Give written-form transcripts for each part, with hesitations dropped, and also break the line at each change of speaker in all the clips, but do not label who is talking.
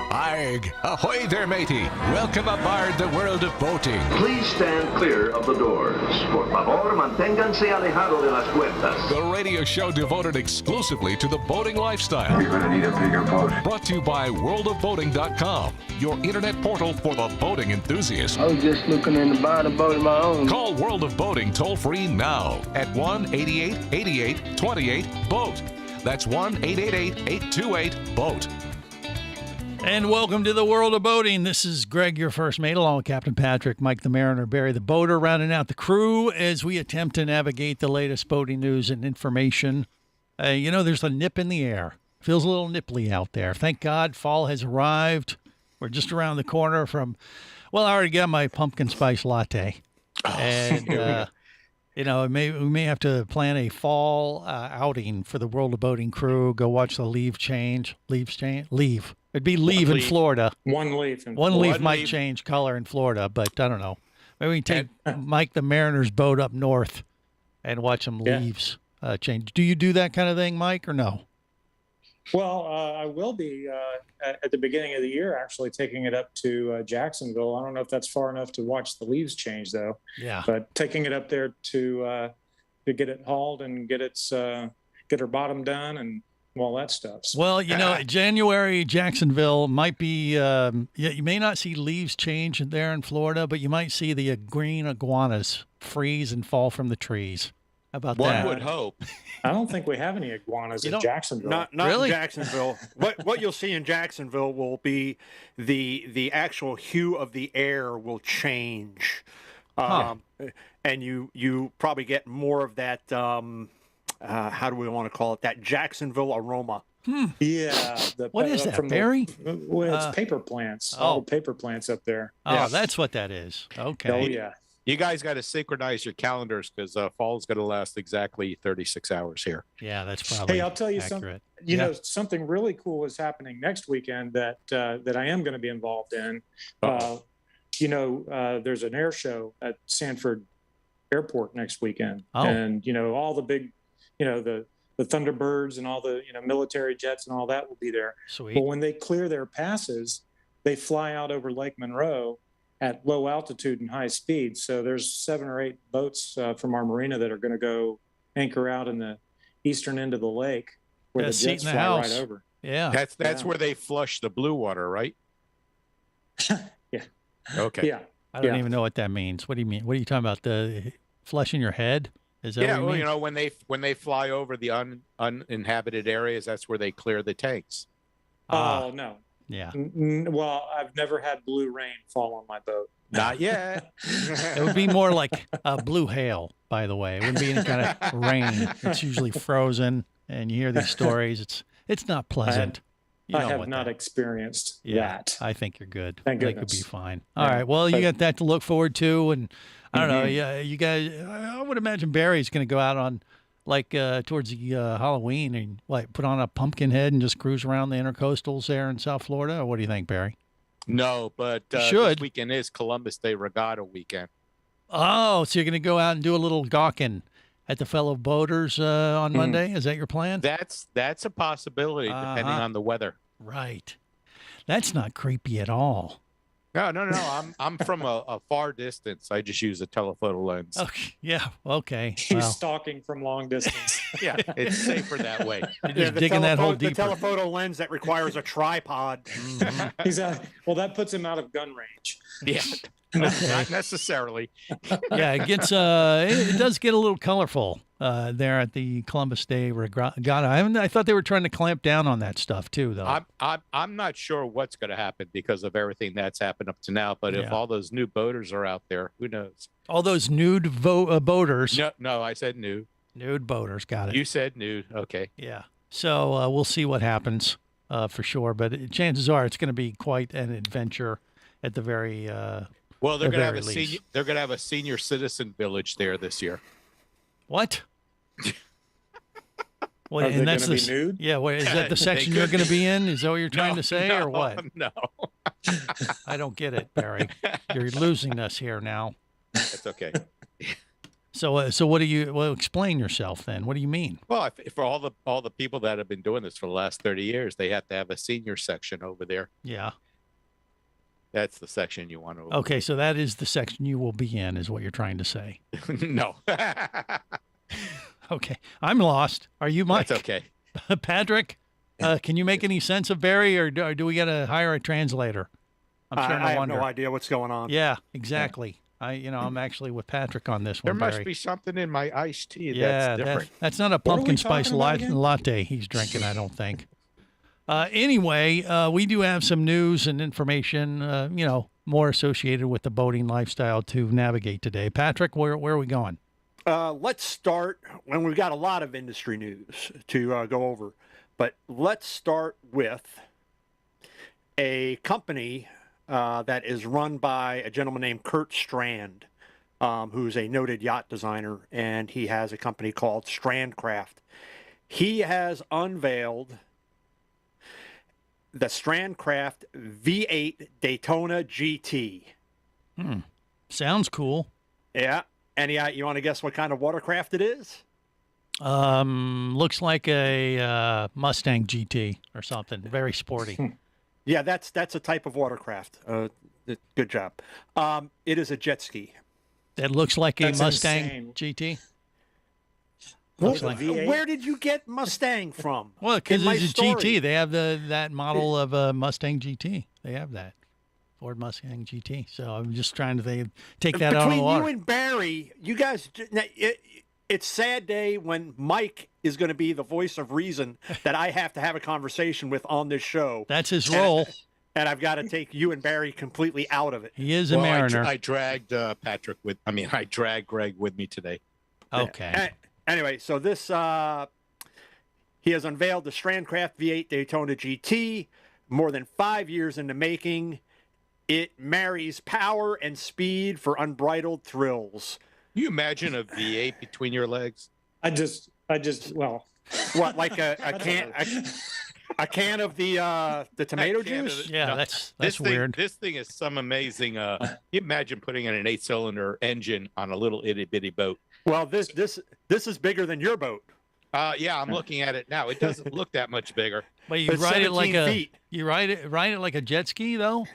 Arg! Ahoy there, matey! Welcome aboard the world of boating.
Please stand clear of the doors. Por favor, manténganse alejado de las puertas.
The radio show devoted exclusively to the boating lifestyle.
You're gonna need a bigger boat.
Brought to you by worldofboating.com, your internet portal for the boating enthusiast.
I was just looking into buying a boat of my own.
Call World of Boating toll-free now at 1-8888-28-BOAT. That's 1-888-828-BOAT.
And welcome to the world of boating. This is Greg, your first mate, along with Captain Patrick, Mike the Mariner, Barry the Boater, rounding out the crew as we attempt to navigate the latest boating news and information. There's a nip in the air. Feels a little nipply out there. Thank God fall has arrived. We're just around the corner from, I already got my pumpkin spice latte. And, we may have to plan a fall outing for the world of boating crew. Go watch the leaves change. It'd be leaf in Florida.
One leaf
might change color in Florida, but I don't know. Maybe we can take Mike the Mariner's boat up north and watch some leaves change. Do you do that kind of thing, Mike, or no?
Well, I will be at the beginning of the year, actually taking it up to Jacksonville. I don't know if that's far enough to watch the leaves change, though.
Yeah.
But taking it up there to get it hauled and get her bottom done and all that stuff. So.
Well, January, Jacksonville might be, you may not see leaves change there in Florida, but you might see the green iguanas freeze and fall from the trees. How about that?
One would hope.
I don't think we have any iguanas in Jacksonville.
Not
really?
In Jacksonville. What you'll see in Jacksonville will be the actual hue of the air will change. And you probably get more of that, how do we want to call it, that Jacksonville aroma.
Yeah.
What is that, Barry?
It's paper plants. All the paper plants up there.
Oh,
yeah.
That's what that is. Okay.
Oh, yeah.
You guys got to synchronize your calendars because fall is going to last exactly 36 hours here.
Yeah, that's probably
Hey, I'll tell you
accurate.
something. Something really cool is happening next weekend that I am going to be involved in. There's an air show at Sanford Airport next weekend, and all the big, the Thunderbirds and all the military jets and all that will be there.
Sweet.
But when they clear their passes, they fly out over Lake Monroe at low altitude and high speed. So there's 7 or 8 boats from our marina that are going to go anchor out in the eastern end of the lake where the jets fly right over.
Yeah.
That's where they flush the blue water, right?
Yeah.
Okay.
Yeah.
I don't even know what that means. What do you mean? What are you talking about? The flushing your head? Is that what you mean?
when they fly over the uninhabited areas, that's where they clear the tanks.
Oh, no.
Yeah.
Well, I've never had blue rain fall on my boat.
Not yet.
It would be more like blue hail, by the way. It wouldn't be any kind of rain. It's usually frozen, and you hear these stories. It's not pleasant.
I have not experienced that.
I think you're good.
Thank
That
goodness.
could be fine. All right. Well, you got that to look forward to, and I don't know. Yeah, you guys. I would imagine Barry's going to go out on towards the Halloween and put on a pumpkin head and just cruise around the intercoastals there in South Florida. Or what do you think, Barry?
No, but this weekend is Columbus Day Regatta weekend.
Oh, so you're going to go out and do a little gawking at the fellow boaters on Monday? Is that your plan?
That's a possibility depending on the weather.
Right. That's not creepy at all.
No. I'm from a far distance. I just use a telephoto lens.
Okay. Yeah. Okay.
He's stalking from long distance.
Yeah, it's safer that way.
You're just digging that hole deeper.
The telephoto lens that requires a tripod.
Mm-hmm. That puts him out of gun range.
Yeah. Not necessarily.
Yeah, it gets it does get a little colorful there at the Columbus Day Regatta. I thought they were trying to clamp down on that stuff too, though.
I'm not sure what's going to happen because of everything that's happened up to now. But if all those new boaters are out there, who knows?
All those nude boaters.
No, I said nude.
Nude boaters, got it.
You said nude. Okay.
Yeah. So we'll see what happens for sure. But chances are it's going to be quite an adventure at the very.
Well, they're going to have a senior citizen village there this year.
What? Well,
Are they going to be nude?
Yeah, is that the section you're going to be in? Is that what you're trying to say, or what?
No.
I don't get it, Barry. You're losing us here now.
That's okay.
So what do you? Well, explain yourself then. What do you mean?
Well, for all the people that have been doing this for the last 30 years, they have to have a senior section over there.
Yeah.
That's the section you want to.
Okay, so that is the section you will be in, is what you're trying to say.
No.
Okay, I'm lost. Are you, Mike?
That's okay.
Patrick, can you make any sense of Barry, or do we got to hire a translator? I'm starting
I
to
have
wonder.
no idea what's going on.
Yeah, exactly. I'm actually with Patrick on this
There
one.
must
Barry.
be something in my iced tea
Yeah,
that's different.
that's not a
What are we
pumpkin spice
talking about again?
latte he's drinking, I don't think. Anyway, we do have some news and information, more associated with the boating lifestyle to navigate today. Patrick, where are we going?
Let's start when we've got a lot of industry news to go over, but let's start with a company that is run by a gentleman named Kurt Strand, who's a noted yacht designer, and he has a company called Strandcraft. He has unveiled the Strandcraft V8 Daytona GT.
Sounds cool.
Yeah. And you want to guess what kind of watercraft it is?
Looks like a Mustang GT or something. Very sporty.
Yeah, that's a type of watercraft. Good job. It is a jet ski.
That looks like a
That's
Mustang
insane.
GT.
What's
like-
a V8?
Where did you get Mustang from?
Well, because
In my
it's a
story.
GT. They have that model of a Mustang GT. They have that Ford Mustang GT. So I'm just trying to take that out of the
Between
water.
you and Barry, you guys, it's sad day when Mike is going to be the voice of reason that I have to have a conversation with on this show.
That's his role.
And I've got to take you and Barry completely out of it.
He is a mariner.
I dragged I dragged Greg with me today.
Okay.
Anyway, so this he has unveiled the Strandcraft V8 Daytona GT, more than 5 years in the making. It marries power and speed for unbridled thrills.
Can you imagine a V8 between your legs?
I just, well,
What, like a can of the tomato
can of
juice?
the-
Yeah,
No,
that's weird.
This thing is some amazing. Can you imagine putting in an 8-cylinder engine on a little itty bitty boat?
Well, this is bigger than your boat.
Yeah, I'm looking at it now. It doesn't look that much bigger.
But you
It's
ride it like
17 feet.
you ride it like a jet ski though.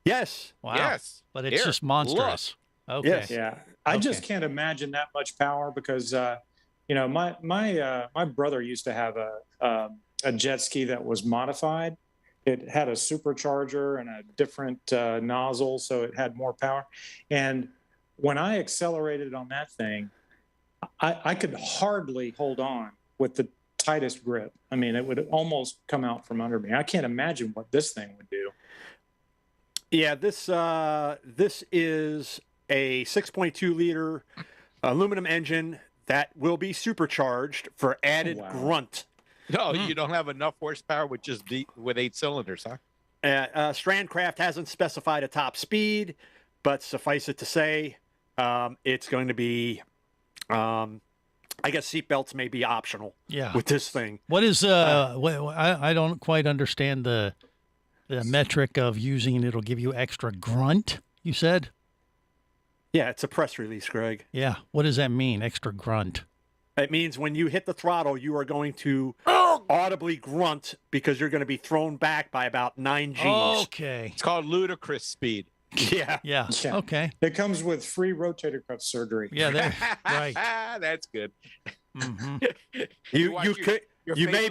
Yes.
Wow.
Yes.
But it's
Here,
just monstrous. Okay.
Yes.
yeah. I just
Okay.
can't imagine that much power because, my brother used to have a jet ski that was modified. It had a supercharger and a different nozzle, so it had more power. And when I accelerated on that thing, I could hardly hold on with the tightest grip. I mean, it would almost come out from under me. I can't imagine what this thing would do.
Yeah, this is a 6.2 liter aluminum engine that will be supercharged for added
Wow.
grunt.
No, you don't have enough horsepower with with 8 cylinders, huh?
Strandcraft hasn't specified a top speed, but suffice it to say, it's going to be, I guess seatbelts may be optional
Yeah.
with this thing.
What is I don't quite understand the metric of using it'll give you extra grunt, you said?
Yeah, it's a press release, Greg.
Yeah. What does that mean? Extra grunt.
It means when you hit the throttle, you are going to audibly grunt because you're going to be thrown back by about 9 Gs.
Okay.
It's called ludicrous speed.
Yeah.
Yeah.
Yeah.
Okay.
It comes with free rotator cuff surgery.
Yeah, there. Right.
That's good.
Hmm.
You may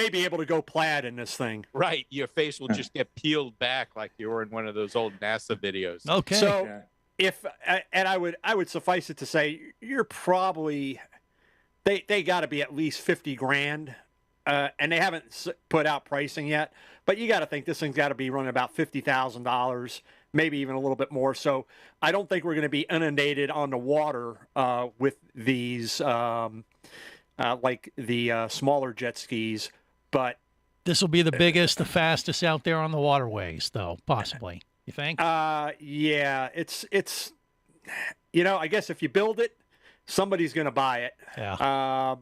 be able to go plaid in this thing.
Right. Your face will just get peeled back like you were in one of those old NASA videos.
Okay.
So
Yeah.
if and I would suffice it to say you're probably they got to be at least 50 grand, and they haven't put out pricing yet. But you got to think this thing's got to be running about $50,000, maybe even a little bit more. So I don't think we're going to be inundated on the water with these like the smaller jet skis. But
this will be the biggest, the fastest out there on the waterways, though, possibly. You think?
yeah, it's I guess if you build it, somebody's going to buy it.
Yeah.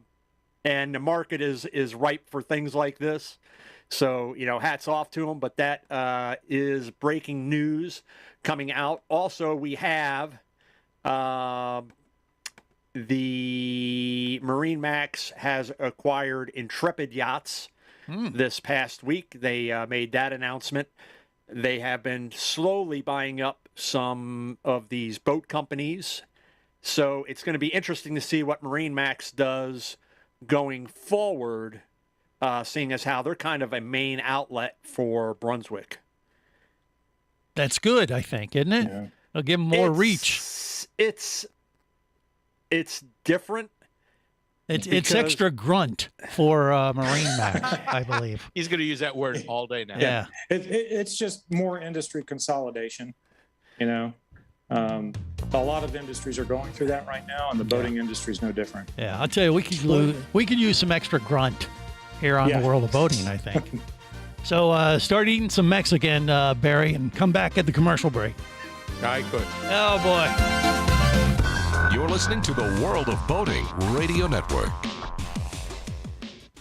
And the market is ripe for things like this. So, hats off to them. But that is breaking news coming out. Also, we have the MarineMax has acquired Intrepid Yachts this past week. They made that announcement. They have been slowly buying up some of these boat companies. So it's going to be interesting to see what MarineMax does going forward, seeing as how they're kind of a main outlet for Brunswick.
That's good, I think, isn't it?
Yeah.
It'll give them more reach.
It's different.
It's extra grunt for MarineMax, I believe.
He's going to use that word all day now.
Yeah.
It's just more industry consolidation. A lot of industries are going through that right now, and the boating industry is no different.
Yeah, I'll tell you, we could use some extra grunt here on the World of Boating, I think. So start eating some Mexican, Barry, and come back at the commercial break.
I could.
Oh, boy.
You're listening to the World of Boating Radio Network.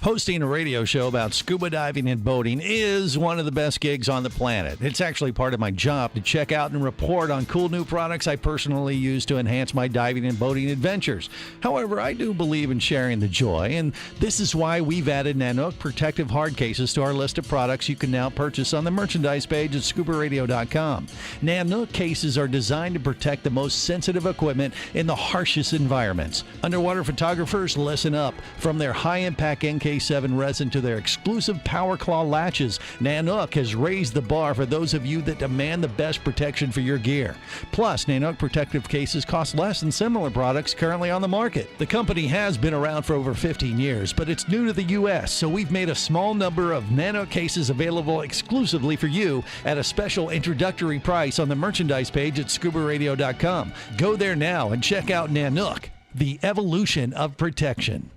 Hosting a radio show about scuba diving and boating is one of the best gigs on the planet. It's actually part of my job to check out and report on cool new products I personally use to enhance my diving and boating adventures. However, I do believe in sharing the joy, and this is why we've added Nanook protective hard cases to our list of products you can now purchase on the merchandise page at scubaradio.com. Nanook cases are designed to protect the most sensitive equipment in the harshest environments. Underwater photographers, listen up. From their high-impact NK7 resin to their exclusive Power Claw latches, Nanook has raised the bar for those of you that demand the best protection for your gear. Plus, Nanook protective cases cost less than similar products currently on the market. The company has been around for over 15 years, but it's new to the U.S., so we've made a small number of Nanook cases available exclusively for you at a special introductory price on the merchandise page at scubaradio.com. Go there now and check out Nanook, the evolution of protection.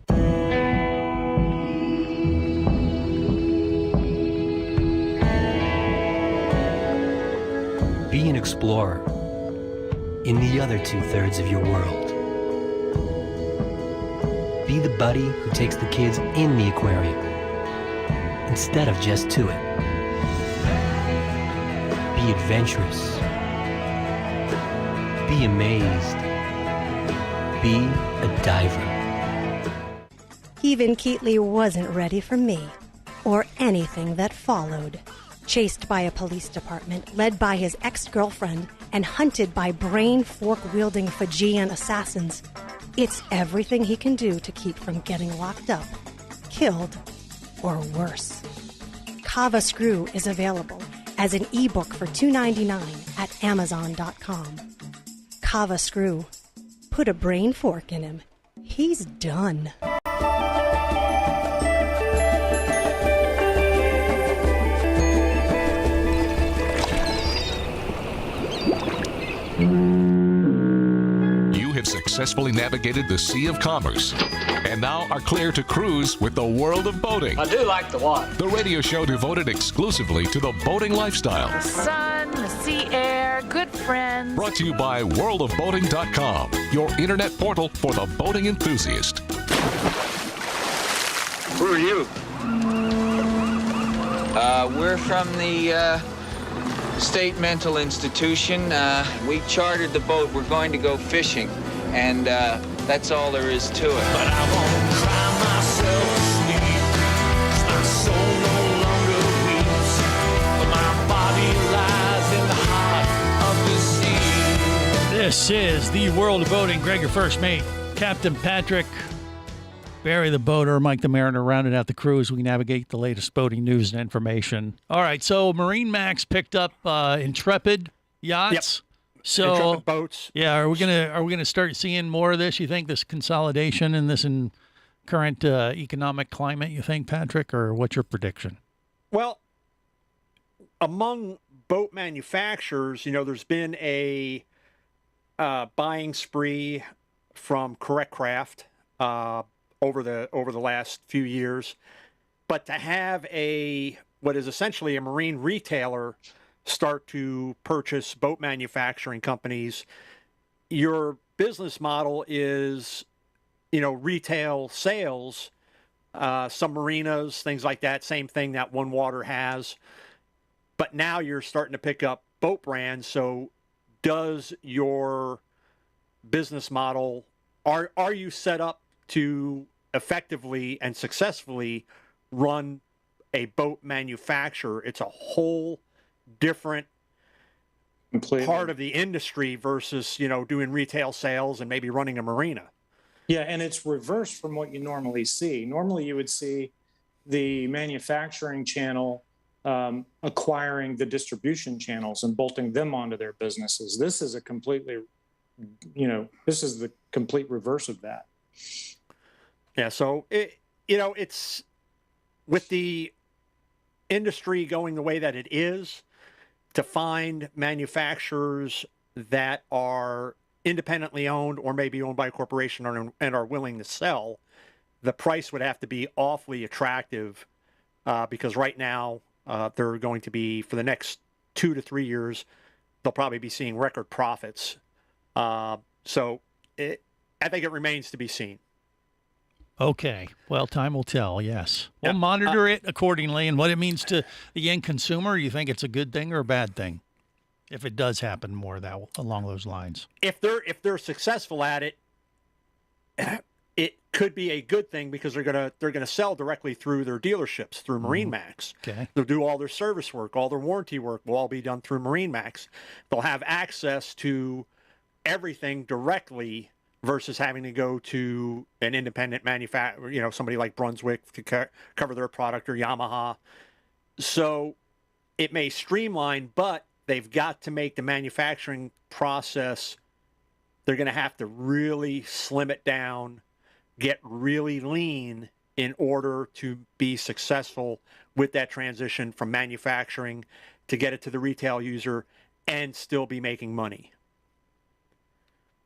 Be an explorer in the other two-thirds of your world. Be the buddy who takes the kids in the aquarium instead of just to it. Be adventurous. Be amazed. Be a diver.
Even Keatley wasn't ready for me, or anything that followed. Chased by a police department, led by his ex-girlfriend, and hunted by brain fork-wielding Fijian assassins, it's everything he can do to keep from getting locked up, killed, or worse. Kava Screw is available as an ebook for $2.99 at Amazon.com. Kava Screw. Put a brain fork in him. He's done.
You have successfully navigated the Sea of Commerce and now are clear to cruise with the World of Boating.
I do like the water.
The radio show devoted exclusively to the boating lifestyle.
The sun, the sea air, good friends.
Brought to you by worldofboating.com, your internet portal for the boating enthusiast.
Who are you?
We're from the State Mental Institution. We chartered the boat. We're going to go fishing, and that's all there is to it.
But I won't cry myself to sleep, 'cause my soul no longer weeps, but my body lies in the heart of the sea.
This is the World of Boating. Greg, your first mate. Captain Patrick, Barry the boater, Mike the mariner, rounded out the crew as we navigate the latest boating news and information. All right, so MarineMax picked up Intrepid Yachts.
Yep.
So
Intrepid boats.
Yeah, are we gonna start seeing more of this? You think this consolidation and this in current economic climate? You think, Patrick, or what's your prediction?
Well, among boat manufacturers, there's been a buying spree from Strandcraft over the last few years, but to have what is essentially a marine retailer start to purchase boat manufacturing companies, your business model is, retail sales, some marinas, things like that, same thing that One Water has. But now you're starting to pick up boat brands. So does your business model are you set up to effectively and successfully run a boat manufacturer? It's a whole different part of the industry versus, doing retail sales and maybe running a marina.
Yeah, and it's reversed from what you normally see. Normally, you would see the manufacturing channel acquiring the distribution channels and bolting them onto their businesses. This is a completely, this is the complete reverse of that.
Yeah, so it's with the industry going the way that it is, to find manufacturers that are independently owned or maybe owned by a corporation and are willing to sell, the price would have to be awfully attractive because right now they're going to be, for the next 2 to 3 years, they'll probably be seeing record profits. So I think it remains to be seen.
Okay. Well, time will tell, yes. We'll monitor it accordingly, and what it means to the end consumer. You think it's a good thing or a bad thing if it does happen more along those lines?
If they're successful at it, it could be a good thing because they're gonna sell directly through their dealerships, through MarineMax.
Okay.
They'll do all their service work, all their warranty work will all be done through MarineMax. They'll have access to everything directly versus having to go to an independent manufacturer, somebody like Brunswick to cover their product, or Yamaha. So it may streamline, but they've got to make the manufacturing process, they're going to have to really slim it down, get really lean in order to be successful with that transition from manufacturing to get it to the retail user and still be making money.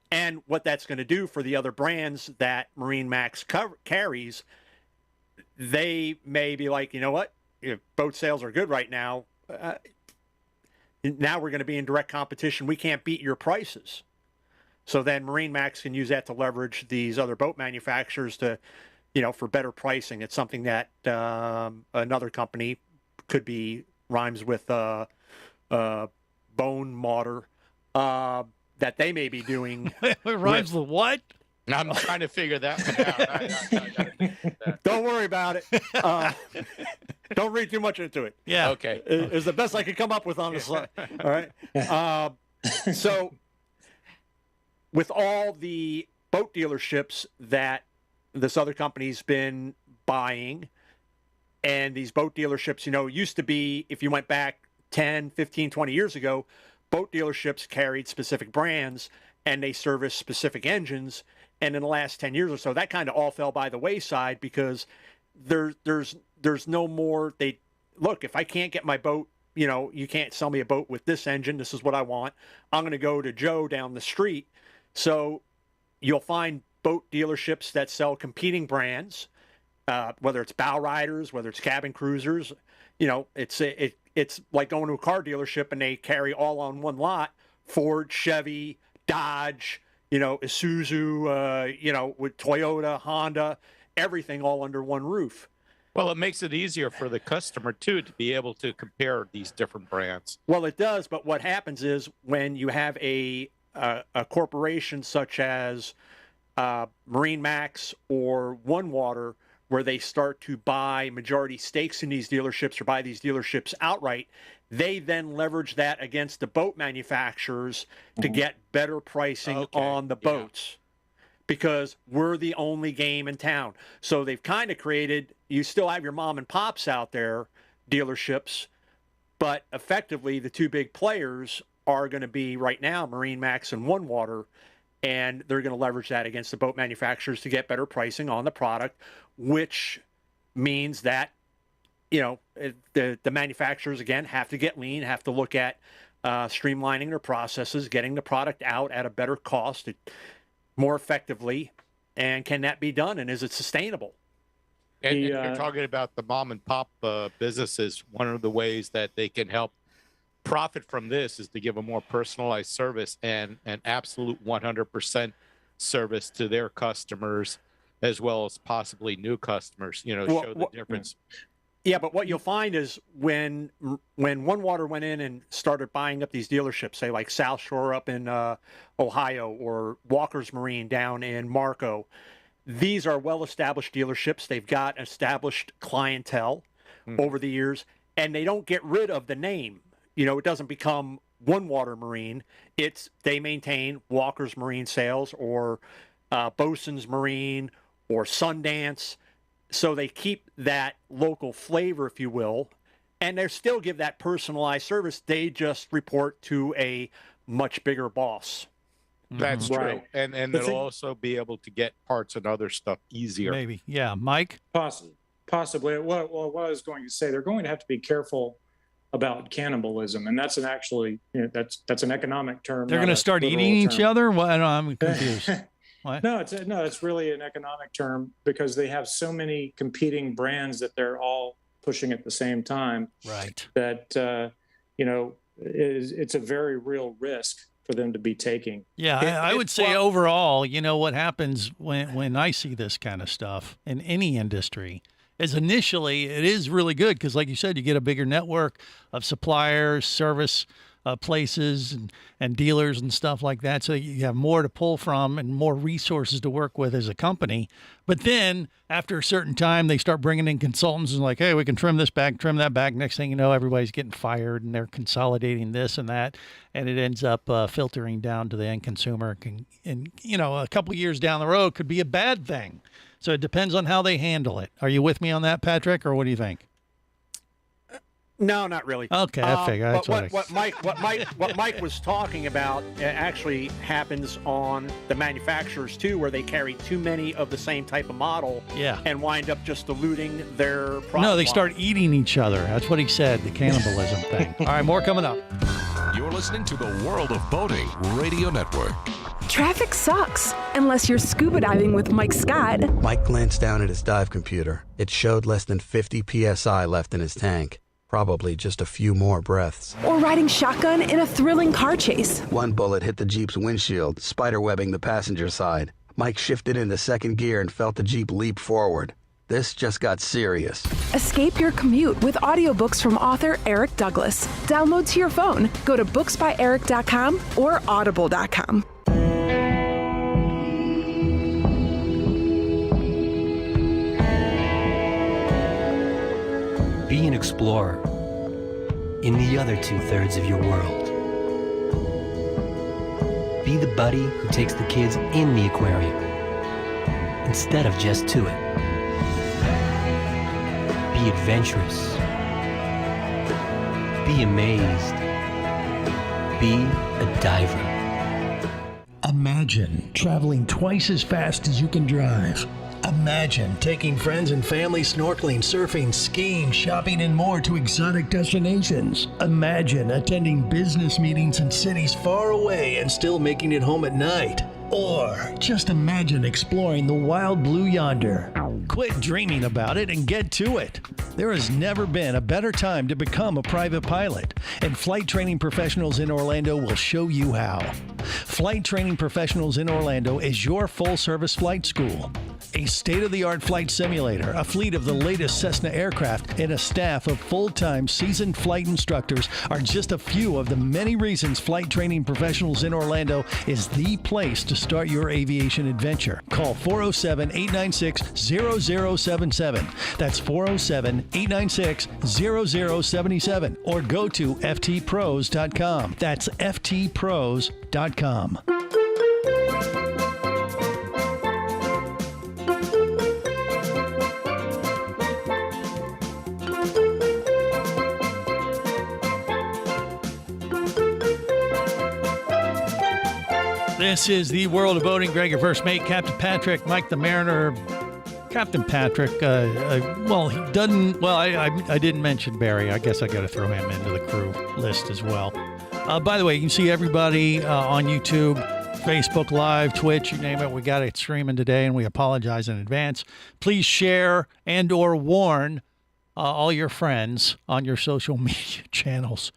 And what that's going to do for the other brands that MarineMax carries, they may be like, you know what, if boat sales are good right now, now we're going to be in direct competition. We can't beat your prices. So then MarineMax can use that to leverage these other boat manufacturers to, for better pricing. It's something that another company rhymes with bone motor, that they may be doing.
It rhymes with what?
I'm trying to figure that one out.
Don't worry about it. Don't read too much into it.
Yeah.
Okay.
It's the best I could come up with on the slide. All right. So with all the boat dealerships that this other company's been buying, and these boat dealerships, used to be, if you went back 10, 15, 20 years ago, boat dealerships carried specific brands and they serviced specific engines. And in the last 10 years or so, that kind of all fell by the wayside because there's no more. Look, if I can't get my boat, you can't sell me a boat with this engine. This is what I want. I'm going to go to Joe down the street. So you'll find boat dealerships that sell competing brands, whether it's bow riders, whether it's cabin cruisers. It's like going to a car dealership and they carry all on one lot: Ford, Chevy, Dodge, Isuzu, with Toyota, Honda, everything all under one roof.
Well, it makes it easier for the customer too to be able to compare these different brands.
Well, it does, but what happens is when you have a corporation such as MarineMax or OneWater, where they start to buy majority stakes in these dealerships or buy these dealerships outright, they then leverage that against the boat manufacturers to get better pricing on the boats. Because we're the only game in town. So they've kind of created, you still have your mom and pops out there, dealerships, but effectively the two big players are going to be right now MarineMax and OneWater, and they're going to leverage that against the boat manufacturers to get better pricing on the product, which means that, the manufacturers, again, have to get lean, have to look at streamlining their processes, getting the product out at a better cost, more effectively, and can that be done, and is it sustainable?
And you're talking about the mom and pop businesses. One of the ways that they can help profit from this is to give a more personalized service and an absolute 100% service to their customers, as well as possibly new customers, show the difference.
Yeah, but what you'll find is when OneWater went in and started buying up these dealerships, say like South Shore up in Ohio or Walker's Marine down in Marco, these are well-established dealerships. They've got established clientele over the years, and they don't get rid of the name. It doesn't become OneWater Marine. They maintain Walker's Marine Sales or Bosun's Marine or Sundance. So they keep that local flavor, if you will, and they still give that personalized service. They just report to a much bigger boss.
That's true. And they'll also be able to get parts and other stuff easier.
Maybe. Yeah. Mike?
Possibly. What I was going to say, they're going to have to be careful about cannibalism, and that's an economic term.
They're going to start eating each other? Well, I'm confused. What?
No, it's really an economic term because they have so many competing brands that they're all pushing at the same time.
Right.
That it's a very real risk for them to be taking.
Yeah, I would say overall, what happens when I see this kind of stuff in any industry is initially it is really good because, like you said, you get a bigger network of suppliers, service places and dealers and stuff like that. So you have more to pull from and more resources to work with as a company. But then after a certain time, they start bringing in consultants and like, hey, we can trim this back, trim that back. Next thing you know, everybody's getting fired and they're consolidating this and that. And it ends up filtering down to the end consumer. And a couple of years down the road could be a bad thing. So it depends on how they handle it. Are you with me on that, Patrick, or what do you think?
No, not really.
Okay, I figure. That's
what Mike was talking about actually happens on the manufacturers too, where they carry too many of the same type of model, and wind up just diluting their product.
No, they start eating each other. That's what he said. The cannibalism thing. All right, more coming up.
You're listening to the World of Boating Radio Network.
Traffic sucks, unless you're scuba diving with Mike Scott.
Mike glanced down at his dive computer. It showed less than 50 psi left in his tank. Probably just a few more breaths.
Or riding shotgun in a thrilling car chase.
One bullet hit the Jeep's windshield, spiderwebbing the passenger side. Mike shifted into second gear and felt the Jeep leap forward. This just got serious.
Escape your commute with audiobooks from author Eric Douglas. Download to your phone. Go to booksbyeric.com or audible.com.
Be an explorer in the other 2/3 of your world. Be the buddy who takes the kids in the aquarium instead of just to it. Be adventurous. Be amazed. Be a diver.
Imagine traveling twice as fast as you can drive. Imagine taking friends and family snorkeling, surfing, skiing, shopping, and more to exotic destinations. Imagine attending business meetings in cities far away and still making it home at night. Or just imagine exploring the wild blue yonder.
Quit dreaming about it and get to it. There has never been a better time to become a private pilot, and Flight Training Professionals in Orlando will show you how. Flight Training Professionals in Orlando is your full-service flight school. A state-of-the-art flight simulator, a fleet of the latest Cessna aircraft, and a staff of full-time seasoned flight instructors are just a few of the many reasons Flight Training Professionals in Orlando is the place to start your aviation adventure. Call 407-896-0077. That's 407-896-0077. Or go to ftpros.com. That's ftpros.com. This is the World of Boating. Greg, your first mate, Captain Patrick, Mike the Mariner. Captain Patrick, he doesn't, I didn't mention Barry. I guess I got to throw him into the crew list as well. By the way, you can see everybody on YouTube, Facebook Live, Twitch, you name it. We got it streaming today, and we apologize in advance. Please share and or warn all your friends on your social media channels.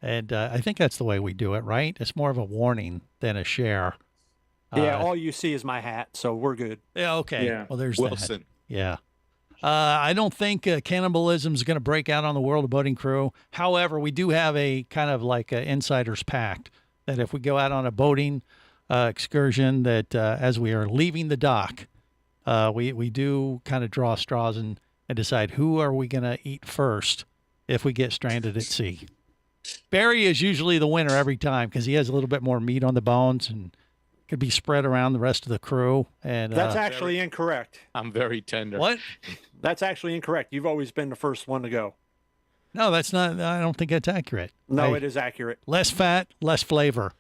And I think that's the way we do it, right? It's more of a warning than a share.
Yeah, all you see is my hat, so we're good.
Yeah, okay. Yeah. Well, there's
Wilson.
that. Yeah. I don't think cannibalism is going to break out on the World of Boating crew. However, we do have a kind of like an insider's pact that if we go out on a boating excursion, that as we are leaving the dock, we do kind of draw straws and decide who are we going to eat first if we get stranded at sea. Barry is usually the winner every time because he has a little bit more meat on the bones and could be spread around the rest of the crew. And
that's actually incorrect.
I'm very tender.
What?
That's actually incorrect. You've always been the first one to go.
No, that's not. I don't think that's accurate.
No, it is accurate.
Less fat, less flavor.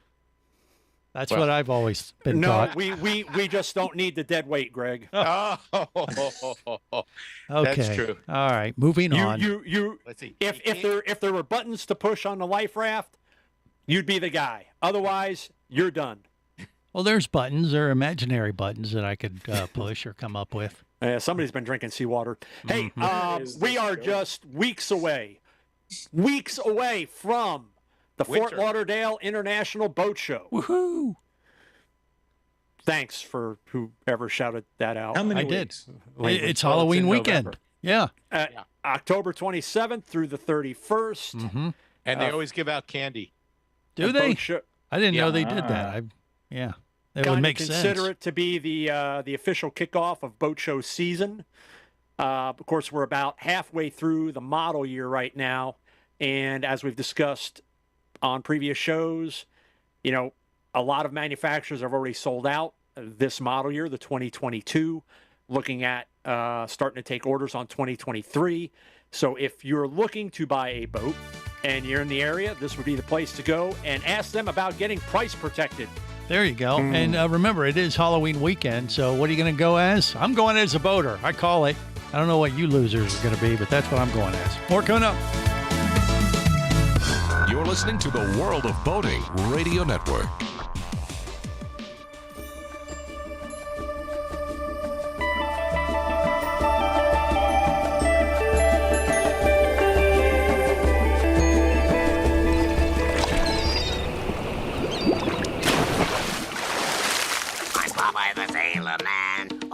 That's what I've always been taught.
No, we just don't need the dead weight, Greg.
Oh,
okay.
That's true.
All right, moving on.
Let's see.
If there were buttons to push on the life raft, you'd be the guy. Otherwise, you're done.
Well, there's buttons. There are imaginary buttons that I could push or come up with.
Somebody's been drinking seawater. Hey,
Mm-hmm.
we are just weeks away from the Fort Lauderdale International Boat Show.
Woohoo!
Thanks for whoever shouted that out.
How many
I
weeks?
did. It's Halloween weekend. Yeah.
October 27th through the 31st.
Mm-hmm.
And they always give out candy.
Do they? I didn't know they did
Ah.
that. That would make sense.
Consider it to be the official kickoff of boat show season. Of course, we're about halfway through the model year right now, and as we've discussed on previous shows, a lot of manufacturers have already sold out this model year, the 2022. Looking at starting to take orders on 2023. So if you're looking to buy a boat and you're in the area, this would be the place to go and ask them about getting price protected.
There you go. And remember, it is Halloween weekend, so what are you going to go as? I'm going as a boater. I call it. I don't know what you losers are going to be, but that's what I'm going as. More coming up.
You're listening to the World of Boating Radio Network.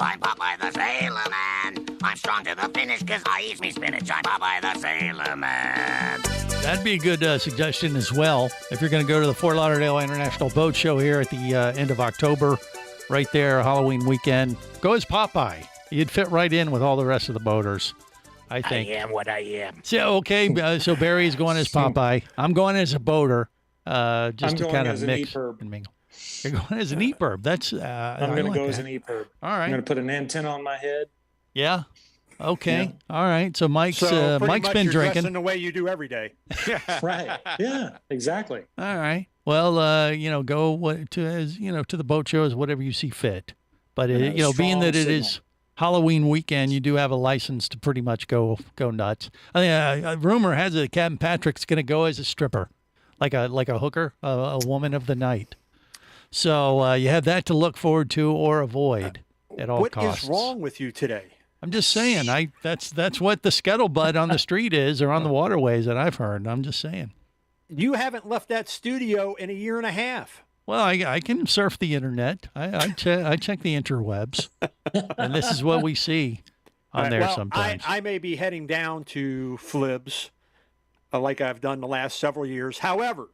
I'm Popeye the Sailor Man. I'm strong to the finish because I eat me spinach. I'm Popeye the Sailor Man.
That'd be a good suggestion as well. If you're going to go to the Fort Lauderdale International Boat Show here at the end of October, right there, Halloween weekend, go as Popeye. You'd fit right in with all the rest of the boaters, I think.
I am what I am.
So, okay, so Barry's going as Popeye. I'm going as a boater, just to kind of mix and mingle. You're going as an EPIRB. That's
I'm going to go as an EPIRB.
All right.
I'm going to put an antenna on my head.
Yeah. Okay.
Yeah.
All right. So Mike's
Mike's
been drinking
dressing the way you do every day.
Right. Yeah. Exactly.
All right. Well, go to the boat show as whatever you see fit. But being that it is Halloween weekend, you do have a license to pretty much go nuts. A rumor has it Captain Patrick's going to go as a stripper, like a hooker, a woman of the night. So you have that to look forward to or avoid at all costs.
What is wrong with you today?
I'm just saying. That's what the scuttlebutt on the street is, or on the waterways that I've heard. I'm just saying.
You haven't left that studio in a year and a half.
Well, I can surf the internet. I check the interwebs, and this is what we see on there sometimes.
I may be heading down to Flibs, like I've done the last several years. However,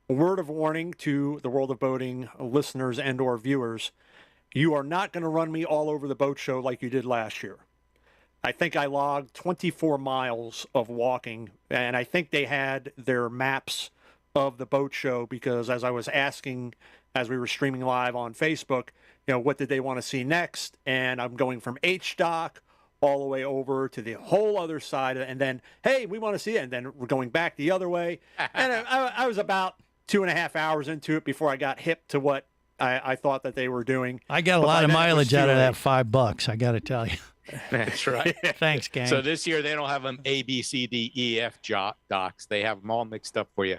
a word of warning to the World of Boating listeners and or viewers, you are not going to run me all over the boat show like you did last year. I think I logged 24 miles of walking, and I think they had their maps of the boat show because as I was asking as we were streaming live on Facebook, what did they want to see next? And I'm going from H-Dock all the way over to the whole other side, and then, hey, we want to see it, and then we're going back the other way. And I was about 2.5 hours into it before I got hip to what I thought that they were doing.
I got a lot of mileage out of that $5, I got to tell you.
That's right.
Thanks, gang.
So this year they don't have them A, B, C, D, E, F docks. They have them all mixed up for you.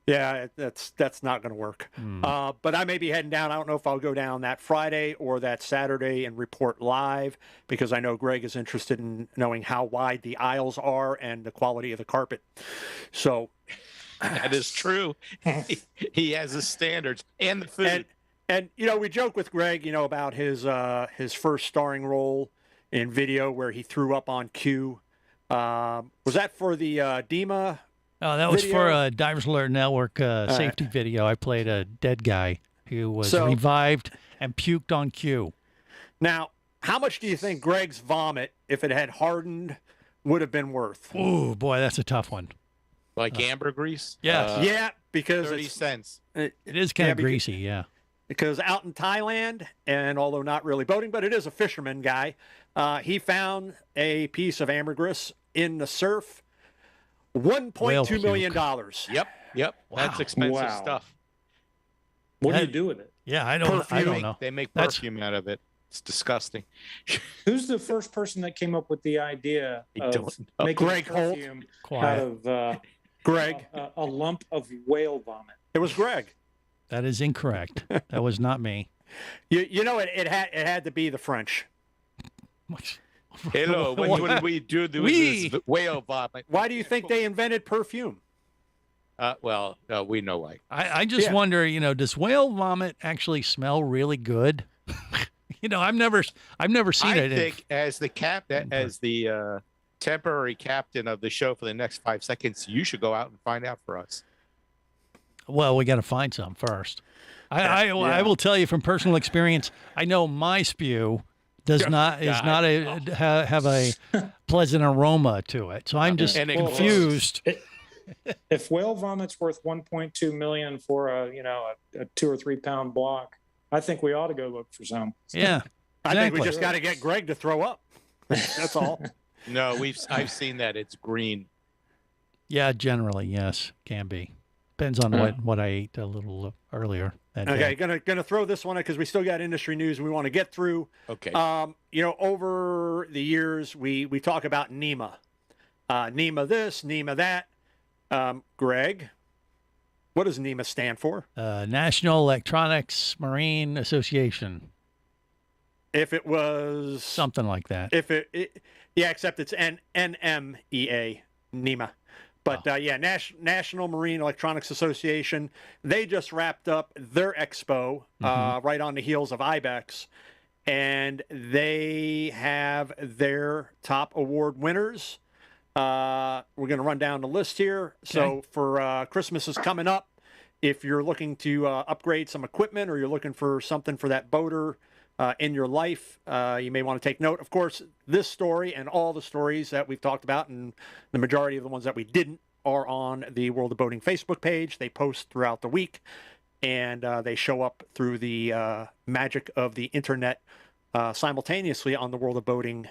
Yeah, that's not going to work. But I may be heading down. I don't know if I'll go down that Friday or that Saturday and report live because I know Greg is interested in knowing how wide the aisles are and the quality of the carpet. So
that is true. He has his standards and the food.
And we joke with Greg, about his first starring role in video where he threw up on cue. Was that for the Nema?
Oh, that was
video?
for Divers Alert Network safety video. I played a dead guy who was revived and puked on cue.
Now, how much do you think Greg's vomit, if it had hardened, would have been worth?
Oh, boy, that's a tough one.
Like ambergrease?
Yes.
Yeah, because
30 cents.
It is kind of greasy, yeah.
Because out in Thailand, and although not really boating, but it is a fisherman guy, he found a piece of ambergris in the surf. $1.2 million.
Yep. Wow. That's expensive stuff.
What do you do with it?
Yeah, I don't know.
They make perfume out of it. It's disgusting.
Who's the first person that came up with the idea of making
Greg
perfume
Holt.
out of
Greg,
a lump of whale vomit?
It was Greg.
That is incorrect. That was not me.
You know, it had to be the French.
Hello, what did we do with this whale vomit?
Why do you think they invented perfume?
We know why.
I just wonder, does whale vomit actually smell really good? I've never seen it.
I think as the temporary captain of the show for the next 5 seconds, you should go out and find out for us.
Well, we got to find some first. I will tell you from personal experience. I know my spew have a pleasant aroma to it, so I'm just confused.
If whale vomit's worth $1.2 million for a 2 or 3 pound block, I think we ought to go look for some.
Yeah,
exactly. I think we just got to get Greg to throw up. That's all.
No, I've seen that. It's green.
Yeah, generally, yes, can be. Depends on what I ate a little earlier.
Okay, gonna throw this one because we still got industry news we want to get through.
Okay.
Over the years we talk about Nema, Nema this, Nema that. Greg, what does Nema stand for?
National Electronics Marine Association.
If it was
something like that.
Except it's NMEA, Nema. But National Marine Electronics Association, they just wrapped up their expo right on the heels of IBEX, and they have their top award winners. We're going to run down the list here. Okay. So for Christmas is coming up. If you're looking to upgrade some equipment or you're looking for something for that boater in your life, you may want to take note. Of course, this story and all the stories that we've talked about, and the majority of the ones that we didn't, are on the World of Boating Facebook page. They post throughout the week, and they show up through the magic of the internet simultaneously on the World of Boating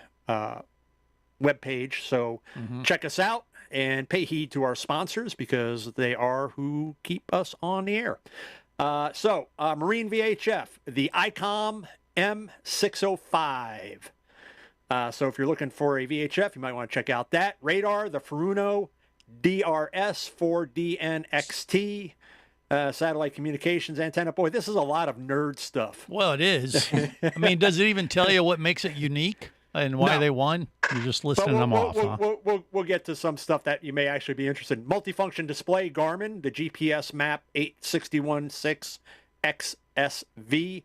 webpage. So check us out and pay heed to our sponsors because they are who keep us on the air. Marine VHF, the ICOM M605. So if you're looking for a VHF, you might want to check out that. Radar, the Furuno DRS4DNXT. Satellite communications antenna. Boy, this is a lot of nerd stuff.
Well, it is. I mean, does it even tell you what makes it unique and why they won? You're just listing them off.
We'll get to some stuff that you may actually be interested in. Multifunction display, Garmin, the GPS map 8616XSV.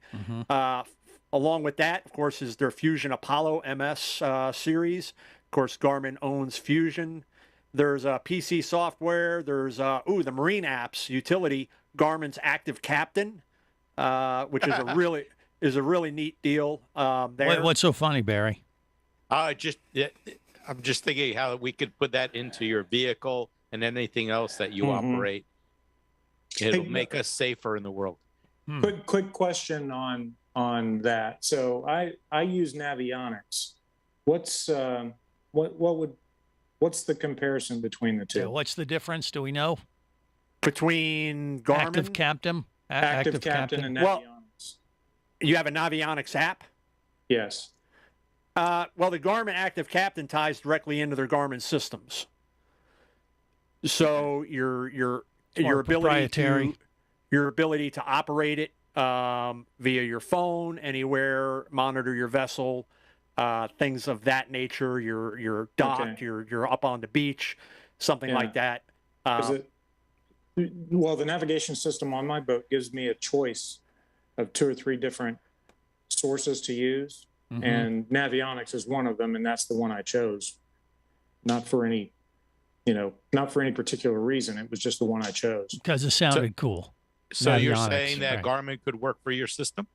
Along with that, of course, is their Fusion Apollo MS series. Of course, Garmin owns Fusion. There's PC software. There's the Marine apps utility, Garmin's Active Captain, which is a really neat deal.
What's so funny, Barry?
I'm just thinking how we could put that into your vehicle and anything else that you operate. It'll make us safer in the world.
Quick question on that. So I use Navionics. What's the comparison between the two?
Yeah, what's the difference? Do we know?
Between Garmin,
Active Captain and Navionics.
Well, you have a Navionics app?
Yes.
The Garmin Active Captain ties directly into their Garmin systems. So your ability to operate it via your phone anywhere, monitor your vessel, things of that nature. You're docked, you're up on the beach, something like that.
The navigation system on my boat gives me a choice of 2 or 3 different sources to use. and Navionics is one of them, and that's the one I chose. Not for any particular reason. It was just the one I chose
because it sounded cool.
So you're saying that Garmin could work for your system?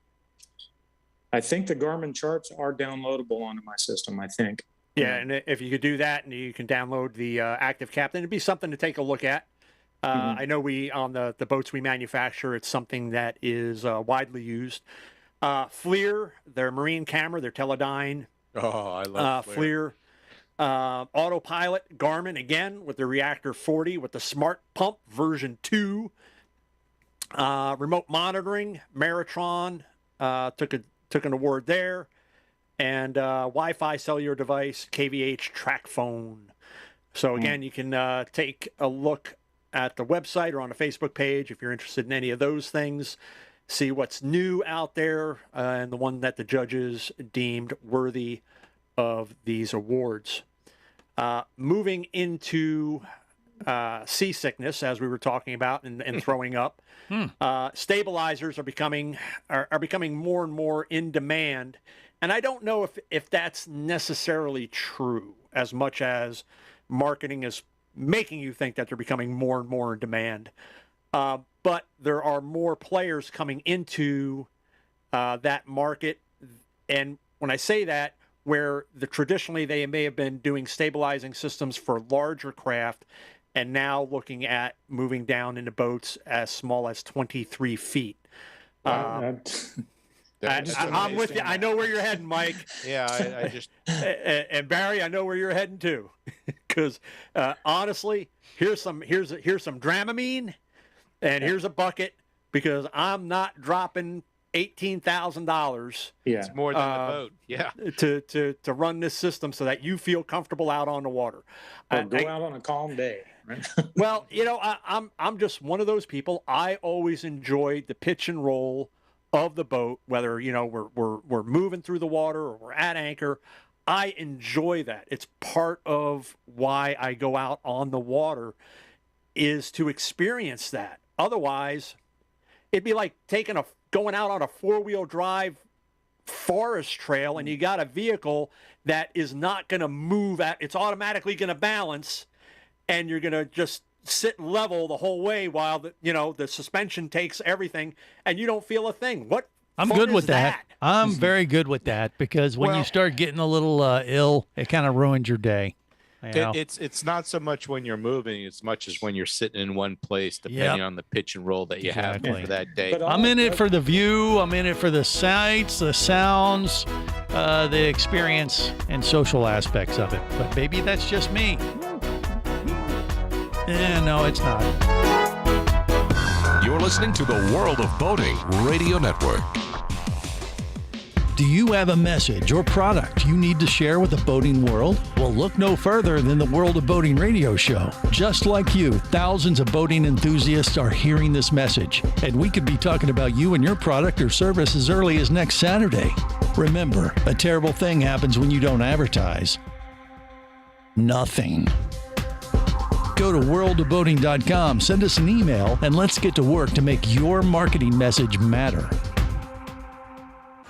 I think the Garmin charts are downloadable onto my system, I think.
Yeah, and if you could do that and you can download the Active Captain, it'd be something to take a look at. I know on the boats we manufacture, it's something that is widely used. FLIR, their marine camera, their Teledyne.
Oh, I love
FLIR. Autopilot, Garmin, again, with the Reactor 40, with the Smart Pump version 2. Remote monitoring, Maritron, took an award there. And Wi-Fi cellular device, KVH track phone. So again, you can take a look at the website or on the Facebook page if you're interested in any of those things. See what's new out there and the one that the judges deemed worthy of these awards. Moving into seasickness, as we were talking about, and throwing up, stabilizers are becoming more and more in demand. And I don't know if that's necessarily true as much as marketing is making you think that they're becoming more and more in demand. But there are more players coming into that market. And when I say that, where traditionally they may have been doing stabilizing systems for larger craft, and now looking at moving down into boats as small as 23 feet. I'm with you. I know where you're heading, Mike.
Yeah, I just...
and Barry, I know where you're heading too. Because honestly, here's some Dramamine, and here's a bucket, because I'm not dropping $18,000.
Yeah,
it's more than a boat. Yeah,
to run this system so that you feel comfortable out on the water.
Or go out on a calm day. Right?
Well, I'm just one of those people. I always enjoyed the pitch and roll of the boat, whether we're moving through the water or we're at anchor. I enjoy that. It's part of why I go out on the water, is to experience that. Otherwise, it'd be like going out on a 4-wheel drive forest trail, and you got a vehicle that is not going to move. It's automatically going to balance, and you're going to just sit level the whole way while the suspension takes everything, and you don't feel a thing.
I'm good with that. I'm very good with that, because when you start getting a little ill, it kind of ruins your day.
It's not so much when you're moving as much as when you're sitting in one place, depending on the pitch and roll that you have for that day.
I'm in it for the view. I'm in it for the sights, the sounds, the experience, and social aspects of it. But maybe that's just me. No, it's not.
You're listening to the World of Boating Radio Network.
Do you have a message or product you need to share with the boating world? Well, look no further than the World of Boating radio show. Just like you, thousands of boating enthusiasts are hearing this message, and we could be talking about you and your product or service as early as next Saturday. Remember, a terrible thing happens when you don't advertise. Nothing. Go to worldofboating.com, send us an email, and let's get to work to make your marketing message matter.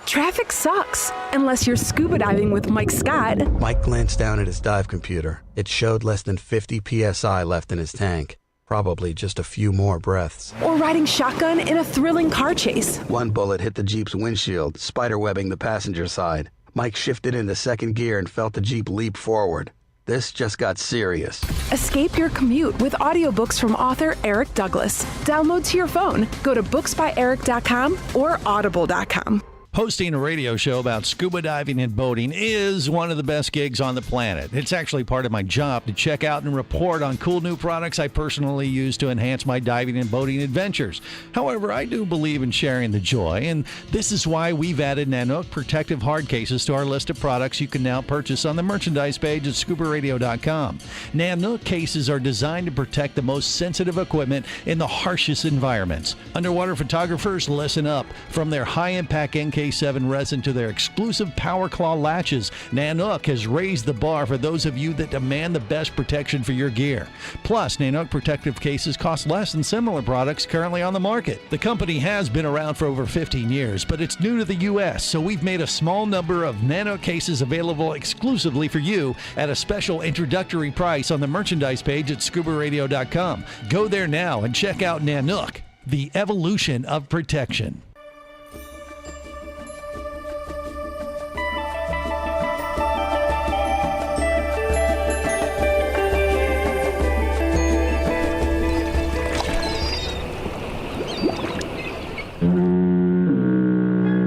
Traffic sucks, unless you're scuba diving with Mike Scott.
Mike glanced down at his dive computer. It showed less than 50 psi left in his tank. Probably just a few more breaths.
Or riding shotgun in a thrilling car chase.
One bullet hit the Jeep's windshield, spiderwebbing the passenger side. Mike shifted into second gear and felt the Jeep leap forward. This just got serious.
Escape your commute with audiobooks from author Eric Douglas. Download to your phone. Go to booksbyeric.com or audible.com.
Hosting a radio show about scuba diving and boating is one of the best gigs on the planet. It's actually part of my job to check out and report on cool new products I personally use to enhance my diving and boating adventures. However, I do believe in sharing the joy, and this is why we've added Nanook protective hard cases to our list of products you can now purchase on the merchandise page at scubaradio.com. Nanook cases are designed to protect the most sensitive equipment in the harshest environments. Underwater photographers, listen up. From their high-impact NK K7 resin to their exclusive Power Claw latches, Nanook has raised the bar for those of you that demand the best protection for your gear. Plus, Nanook protective cases cost less than similar products currently on the market. The company has been around for over 15 years, but it's new to the U.S., so we've made a small number of Nanook cases available exclusively for you at a special introductory price on the merchandise page at scubaradio.com. Go there now and check out Nanook, the evolution of protection.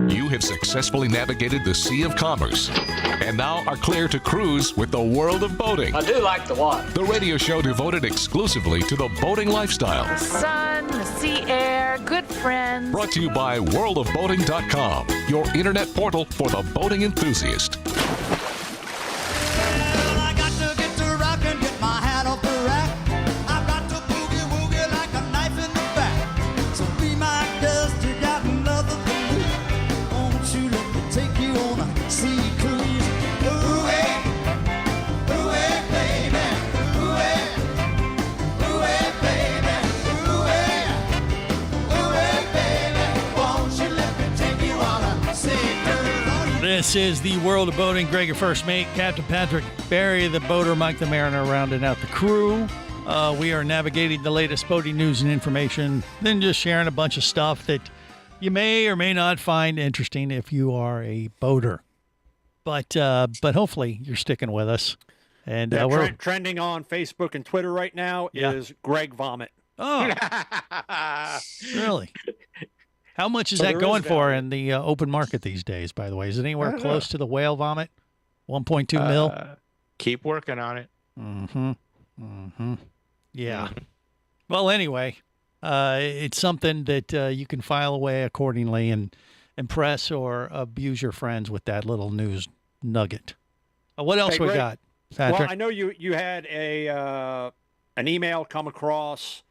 You have successfully navigated the Sea of Commerce and now are clear to cruise with the world of boating.
I do like the water.
The radio show devoted exclusively to the boating lifestyle.
The sun, the sea air, good friends.
Brought to you by worldofboating.com, your internet portal for the boating enthusiast.
I got to get to rock and get my hat off the rack. I've got to boogie woogie like a knife in the back. So be my guest, you got nothing to lose. Won't you let me take you on a sea cruise? Ooh-ay, baby. Ooh-ay, baby. Ooh-ay, baby. Won't you let me take you on a sea cruise?
This is the World of Boating. Greg, your first mate, Captain Patrick, Barry the boater, Mike the mariner, rounding out the crew. We are navigating the latest boating news and information, then just sharing a bunch of stuff that you may or may not find interesting if you are a boater. But hopefully you're sticking with us. And we're
trending on Facebook and Twitter right now is Greg Vomit.
Oh, really? How much is
So
that
there
going
is
for
value.
in the open market these days, by the way? Is it anywhere close to the whale vomit? 1.2 mil?
Keep working on it.
Yeah. Well, anyway, it's something that you can file away accordingly and impress or abuse your friends with that little news nugget. What else
Hey,
we
Greg,
got, Patrick?
Well, I know you had an email come across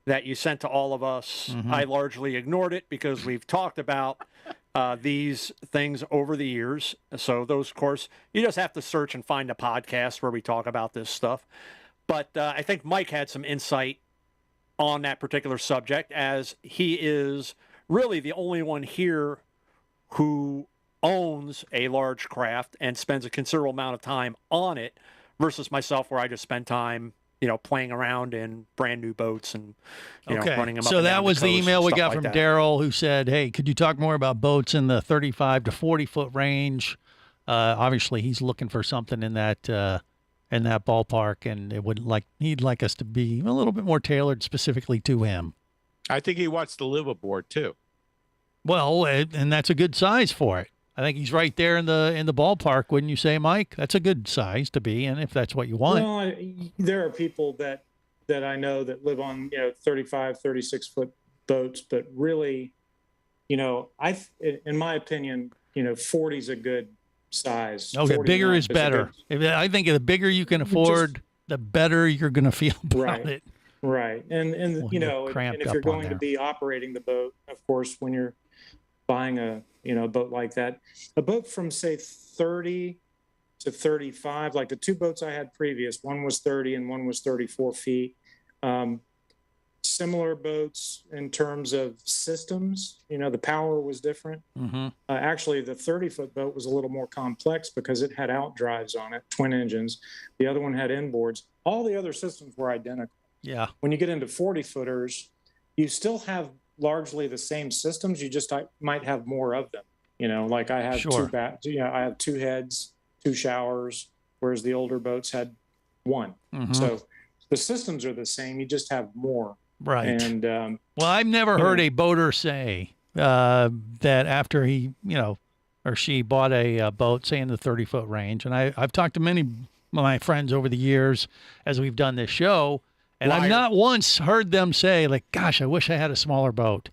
that you sent to all of us. I largely ignored it because we've talked about these things over the years. So those, of course, you just have to search and find a podcast where we talk about this stuff. But I think Mike had some insight on that particular subject, as he is really the only one here who owns a large craft and spends a considerable amount of time on it, versus myself, where I just spend time, playing around in brand new boats and, running them up
So
and
that
down
was the
coast,
email we
stuff
got
like
from
that.
Daryl, who said, hey, could you talk more about boats in the 35 to 40 foot range? Obviously he's looking for something in that ballpark, and he'd like us to be a little bit more tailored specifically to him.
I think he wants to live aboard too.
Well, and that's a good size for it. I think he's right there in the ballpark, wouldn't you say, Mike? That's a good size to be in if that's what you want.
Well, there are people that I know that live on 35, 36 foot boats, but really, in my opinion, 40 is a good size.
Okay,
40
bigger
and
is
up a
better. I think the bigger you can afford, the better you're going to feel about it.
Right. And
Well,
you
you're
know,
cramped
and if
up
you're
on
going to
there.
be operating the boat, of course, when you're buying a boat like that, a boat from say 30 to 35, like the two boats I had previous, one was 30 and one was 34 feet. Similar boats in terms of systems, the power was different.
Mm-hmm.
Actually, the 30-foot boat was a little more complex because it had outdrives on it, twin engines. The other one had inboards. All the other systems were identical.
Yeah.
When you get into 40-footers, you still have largely the same systems. You just might have more of them. Like I have
Sure.
I have two heads, two showers, whereas the older boats had one.
Mhm.
So the systems are the same. You just have more.
Right.
And
Well, I've never heard a boater say that after he, or she bought a boat, say in the 30-foot range, and I've talked to many of my friends over the years as we've done this show, and I've not once heard them say, like, gosh, I wish I had a smaller boat.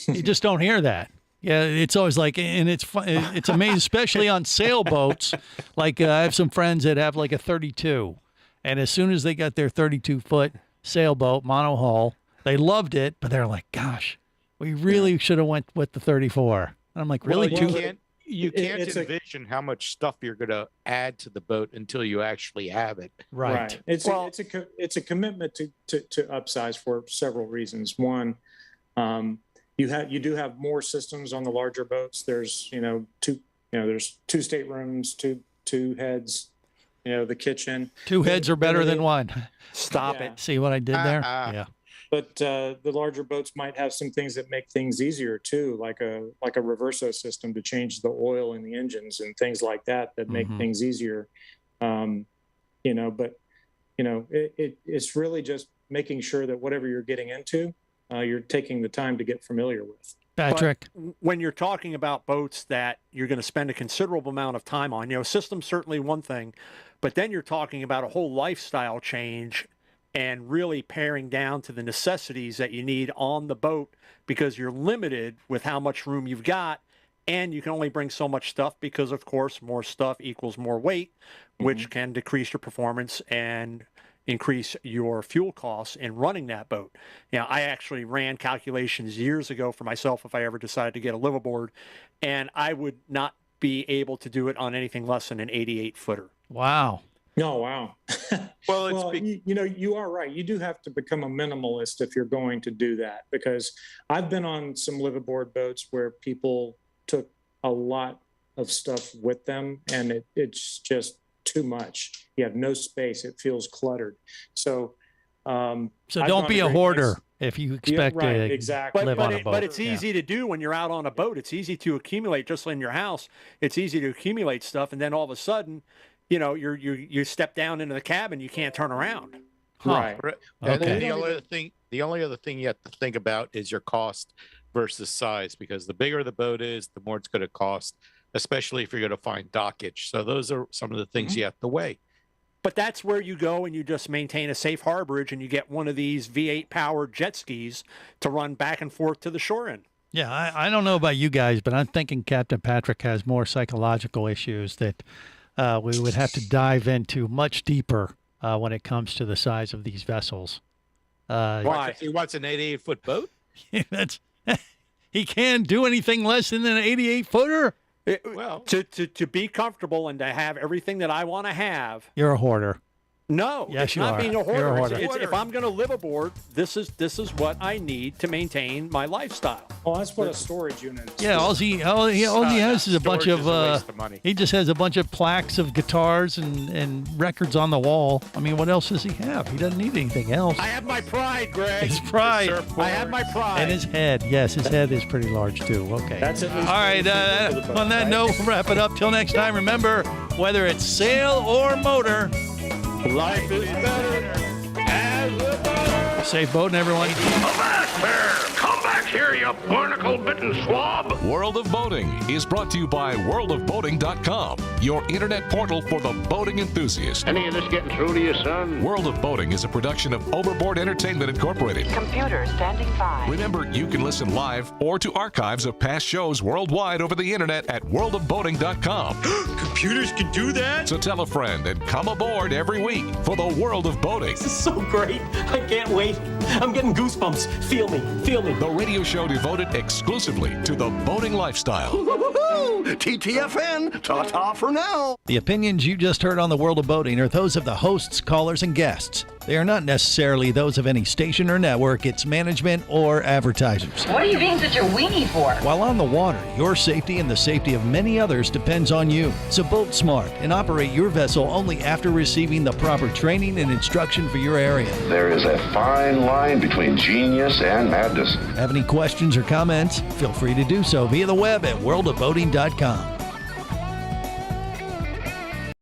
You just don't hear that. Yeah, it's always like, and it's fun, it's amazing, especially on sailboats. Like I have some friends that have like a 32, and as soon as they got their 32-foot sailboat monohull, they loved it, but they're like, gosh, we really should have went with the 34. And I'm like, really?
You can't envision how much stuff you're going to add to the boat until you actually have it.
Right.
It's a commitment to upsize for several reasons. One, you do have more systems on the larger boats. There's there's 2 staterooms, two heads, the kitchen. 2 heads are better than one.
Stop it.
See what I did there? Yeah.
But the larger boats might have some things that make things easier too, like a reverso system to change the oil in the engines and things like that make things easier. It's really just making sure that whatever you're getting into, you're taking the time to get familiar with.
Patrick,
but when you're talking about boats that you're going to spend a considerable amount of time on, system's certainly one thing, but then you're talking about a whole lifestyle change and really paring down to the necessities that you need on the boat, because you're limited with how much room you've got, and you can only bring so much stuff because, of course, more stuff equals more weight, which can decrease your performance and increase your fuel costs in running that boat. I actually ran calculations years ago for myself if I ever decided to get a liveaboard, and I would not be able to do it on anything less than an 88-footer.
Wow.
Oh, wow.
Well,
you are right. You do have to become a minimalist if you're going to do that, because I've been on some liveaboard boats where people took a lot of stuff with them, and it's just too much. You have no space. It feels cluttered. So
don't be a hoarder if you expect to live on a boat.
But it's easy to do when you're out on a boat. It's easy to accumulate, just like in your house. It's easy to accumulate stuff, and then all of a sudden, you step down into the cabin, you can't turn around.
Right.
And the only other thing you have to think about is your cost versus size, because the bigger the boat is, the more it's going to cost, especially if you're going to find dockage. So those are some of the things you have to weigh.
But that's where you go and you just maintain a safe harborage, and you get one of these V8 powered jet skis to run back and forth to the shore in.
Yeah, I don't know about you guys, but I'm thinking Captain Patrick has more psychological issues that we would have to dive into much deeper when it comes to the size of these vessels.
Why? He wants an 88-foot boat?
He can't do anything less than an 88-footer?
To be comfortable and to have everything that I want to have.
You're a hoarder.
No,
yes,
it's not being a hoarder.
You're a hoarder.
If I'm going to live aboard, this is what I need to maintain my lifestyle.
Oh, that's what a storage unit is.
Yeah, all he has is a bunch of he just has a bunch of plaques of guitars and records on the wall. I mean, what else does he have? He doesn't need anything else.
I have my pride, Greg.
His pride.
I have my pride.
And his head. Yes, his head is pretty large too. Okay.
That's at least
all right. On that note, we'll wrap it up. Till next time, remember, whether it's sail or motor,
life is better as a boat.
Safe boating, everyone.
Avast there! Come back here, you barnacle-bitten swab!
World of Boating is brought to you by worldofboating.com, your internet portal for the boating enthusiast.
Any of this getting through to you, son?
World of Boating is a production of Overboard Entertainment Incorporated.
Computer standing by.
Remember, you can listen live or to archives of past shows worldwide over the internet at worldofboating.com.
Computers can do that?
So tell a friend and come aboard every week for the World of Boating.
This is so great. I can't wait. I'm getting goosebumps. Feel me. Feel me.
The radio show devoted exclusively to the boating lifestyle.
TTFN, ta-ta for now.
The opinions you just heard on the World of Boating are those of the hosts, callers, and guests. They are not necessarily those of any station or network, its management, or advertisers.
What are you being such a weenie for?
While on the water, your safety and the safety of many others depends on you. So boat smart and operate your vessel only after receiving the proper training and instruction for your area.
There is a fine line between genius and madness.
Have any questions or comments? Feel free to do so via the web at worldofboating.com.